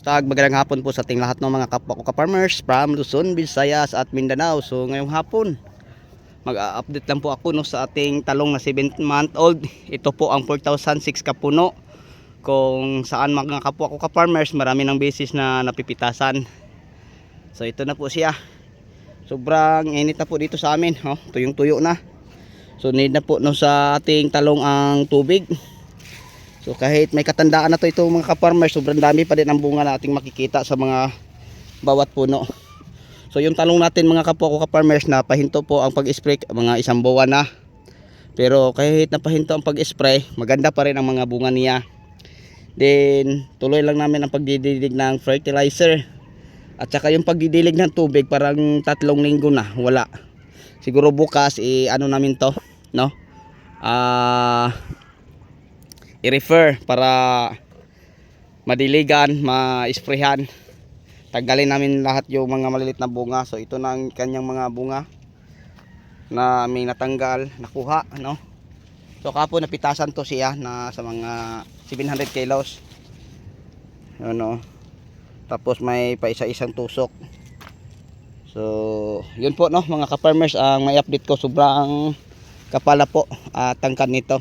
Magandang hapon po sa ating lahat ng mga kapwa ko ka-farmers from Luzon, Visayas at Mindanao. So ngayong hapon, mag-update lang po ako sa ating talong na 7-month old. Ito po ang 4,006 kapuno. Kung saan mga kapwa ko ka-farmers, marami ng beses na napipitasan. So ito na po siya. Sobrang init na po dito sa amin. Tuyong-tuyo na. So need na po sa ating talong ang tubig. So kahit may katandaan na ito mga ka-farmers, sobrang dami pa din ang bunga na ating makikita sa mga bawat puno. So yung talong natin mga kapwa ko ka-farmers, na pahinto po ang pag-spray mga 1 buwan na. Pero kahit napahinto ang pag-spray, maganda pa rin ang mga bunga niya. Then tuloy lang namin ang pagdidilig ng fertilizer. At saka yung pagdidilig ng tubig, parang 3 linggo na wala. Siguro bukas ano namin to, no? I-refer para madiligan, ma-sprayhan. Tanggalin namin lahat yung mga malilit na bunga. So ito na ang kanyang mga bunga na may natanggal, nakuha, no? So kapon napitasan to siya na sa mga 700 kilos. Ano? Tapos may pa isa-isang tusok. So yun po, no, mga ka-farmers, ang may update ko. Sobrang kapala po at tangkad nito.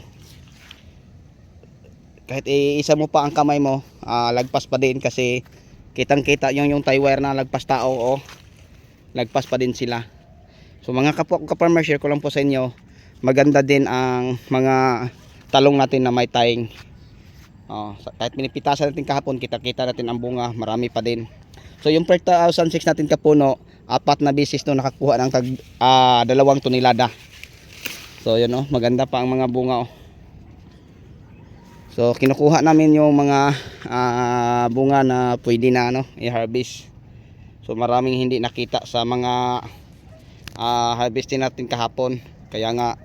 Kahit isa mo pa ang kamay mo, lagpas pa din, kasi kitang kita yung tie wire na lagpas tao, lagpas pa din sila. So mga kapwa ko ka-farmer, share ko lang po sa inyo, maganda din ang mga talong natin na may tying. Kahit pinipitasan natin kahapon, kita natin ang bunga, marami pa din. So yung 4,006 natin kapuno, 4 na bisis no nakakuha ng 2 tonelada. So yun, maganda pa ang mga bunga. So kinukuha namin yung mga bunga na pwede na i-harvest. So maraming hindi nakita sa mga harvestin natin kahapon. Kaya nga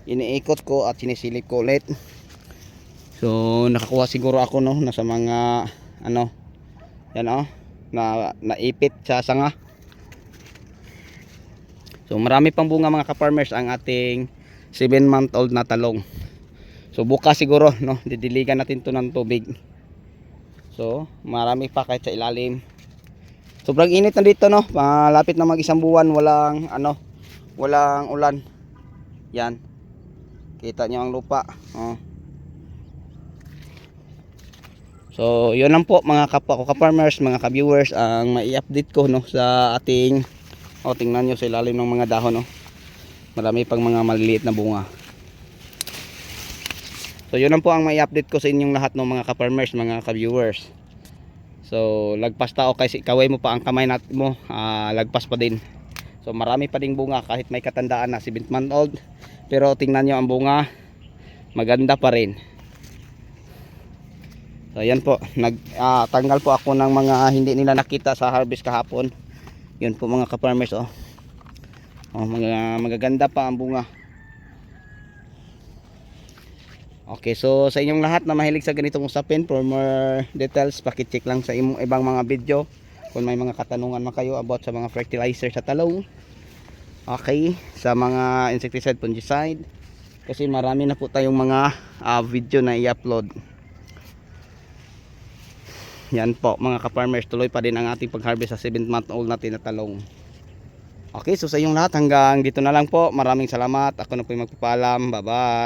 iniikot ko at sinisilip ko ulit. So nakakuha siguro ako na sa mga yan na naipit sa sanga. So marami pang bunga mga ka-farmers ang ating 7-month old na talong. So bukas siguro didiligan natin to ng tubig. So marami pa kahit sa ilalim. Sobrang init na dito, malapit na mag 1 buwan walang ulan. Yan. Kita nyo ang lupa. So yun lang po mga kapwa ko ka-farmers, mga ka-viewers, ang mai-update ko sa ating tingnan nyo sa ilalim ng mga dahon. Marami pang mga maliliit na bunga. So yun lang po ang may update ko sa inyong lahat ng mga ka-farmers, mga ka-viewers. So lagpas tao, kasi kaway mo pa ang kamay natin mo, lagpas pa din. So marami pa ding bunga kahit may katandaan na 7-month old. Pero tingnan nyo ang bunga, maganda pa rin. So yan po, tanggal po ako ng mga hindi nila nakita sa harvest kahapon. Yun po mga ka-farmers, magaganda pa ang bunga. Okay, so sa inyong lahat na mahilig sa ganitong usapin, for more details, pakicheck lang sa ibang mga video kung may mga katanungan man kayo about sa mga fertilizer sa talong. Okay, sa mga insecticide, fungicide, kasi marami na po tayong mga video na i-upload. Yan po mga ka-farmers, tuloy pa din ang ating pag-harvest sa 7-month old natin na talong. Okay, so sa inyong lahat, hanggang dito na lang po. Maraming salamat. Ako na po yung magpapaalam. Bye bye.